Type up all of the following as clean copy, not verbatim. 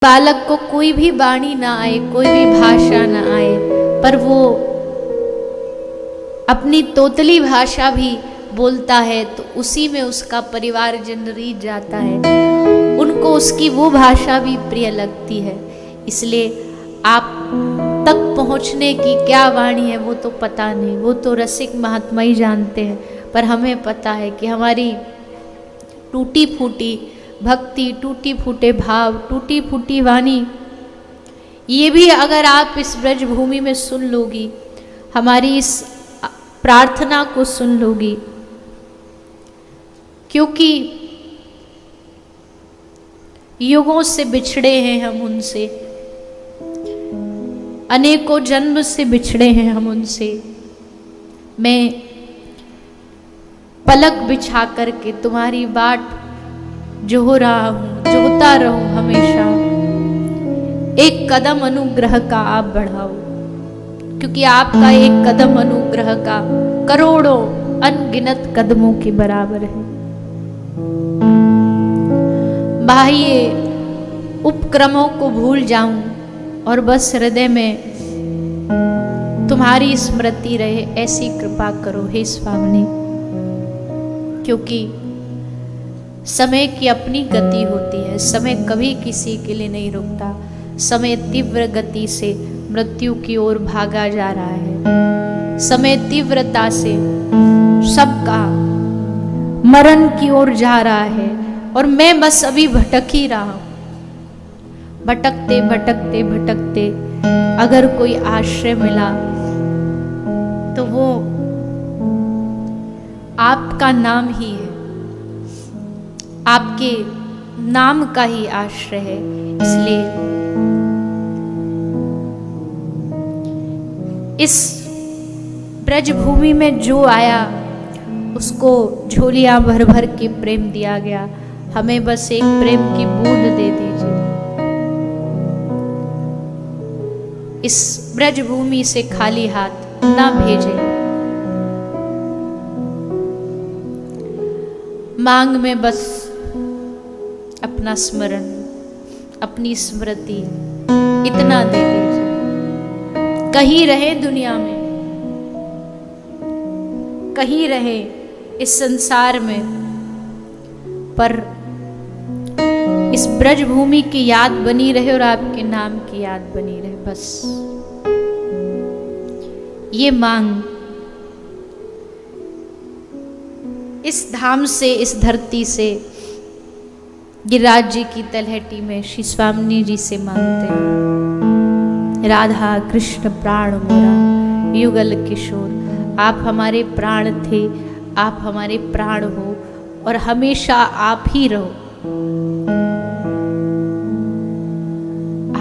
बालक को कोई भी वाणी ना आए, कोई भी भाषा ना आए, पर वो अपनी तोतली भाषा भी बोलता है तो उसी में उसका परिवारजन रीझ जाता है, उनको उसकी वो भाषा भी प्रिय लगती है। इसलिए आप तक पहुंचने की क्या वाणी है वो तो पता नहीं, वो तो रसिक महात्मा ही जानते हैं, पर हमें पता है कि हमारी टूटी फूटी भक्ति, टूटी फूटे भाव, टूटी फूटी वाणी, ये भी अगर आप इस ब्रज भूमि में सुन लोगी, हमारी इस प्रार्थना को सुन लोगी, क्योंकि युगों से बिछड़े हैं हम उनसे, अनेकों जन्म से बिछड़े हैं हम उनसे। मैं पलक बिछा करके तुम्हारी बाट जो रहा हूं, जोता रहूं हमेशा, एक कदम अनुग्रह का आप बढ़ाओ, क्योंकि आपका एक कदम अनुग्रह का करोड़ों अनगिनत कदमों के बराबर है। बाह्य उपक्रमों को भूल जाऊं और बस हृदय में तुम्हारी स्मृति रहे, ऐसी कृपा करो हे स्वामिनी। क्योंकि समय की अपनी गति होती है, समय कभी किसी के लिए नहीं रुकता। समय तीव्र गति से मृत्यु की ओर भागा जा रहा है, समय तीव्रता से सबका मरण की ओर जा रहा है, और मैं बस अभी भटक ही रहा हूं। भटकते भटकते भटकते अगर कोई आश्रय मिला तो वो आपका नाम ही है, आपके नाम का ही आश्रय है। इसलिए इस ब्रज भूमि में जो आया उसको झोलियां भर भर के प्रेम दिया गया, हमें बस एक प्रेम की बूंद दे दीजिए। इस ब्रज भूमि से खाली हाथ ना भेजें। मांग में बस अपना स्मरण, अपनी स्मृति इतना दे दीजिए। कहीं रहे दुनिया में, कहीं रहे इस संसार में, पर इस ब्रज भूमि की याद बनी रहे और आपके नाम की याद बनी रहे, बस ये मांग इस धाम से, इस धरती से, गिरिराज जी की तलहटी में श्री स्वामिनी जी से मांगते हैं। राधा कृष्ण प्राण मोरा युगल किशोर, आप हमारे प्राण थे, आप हमारे प्राण हो और हमेशा आप ही रहो।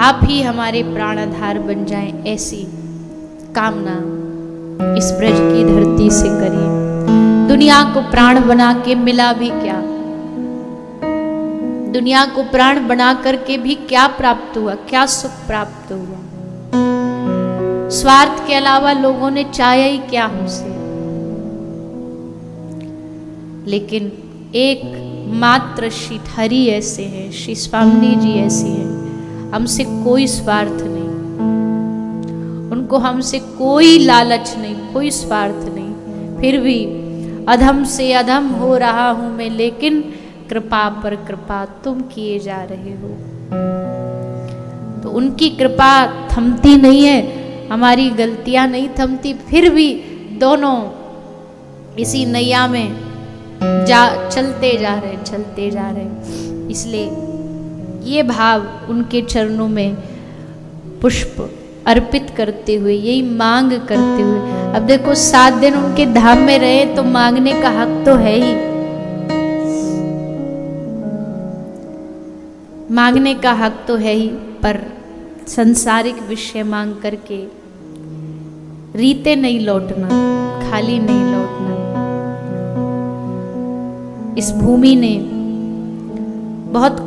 आप ही हमारे प्राणाधार बन जाएं, ऐसी कामना इस ब्रज की धरती से करिए। दुनिया को प्राण बना के मिला भी क्या? दुनिया को प्राण बना करके भी क्या प्राप्त हुआ? क्या सुख प्राप्त हुआ? स्वार्थ के अलावा लोगों ने चाहा ही क्या हमसे? लेकिन एक मात्र श्री हरि ऐसे हैं, श्री स्वामिनी जी ऐसी हैं, हमसे कोई स्वार्थ नहीं, उनको हमसे कोई लालच नहीं, कोई स्वार्थ नहीं। फिर भी अधम से अधम हो रहा हूं मैं, लेकिन कृपा पर कृपा तुम किए जा रहे हो। तो उनकी कृपा थमती नहीं है, हमारी गलतियां नहीं थमती, फिर भी दोनों इसी नैया में चलते जा रहे। इसलिए ये भाव उनके चरणों में पुष्प अर्पित करते हुए, यही मांग करते हुए, अब देखो 7 दिन उनके धाम में रहे तो मांगने का हक तो है ही, मांगने का हक तो है ही, पर संसारिक विषय मांग करके रीते नहीं लौटना, खाली नहीं लौटना। इस भूमि ने बहुत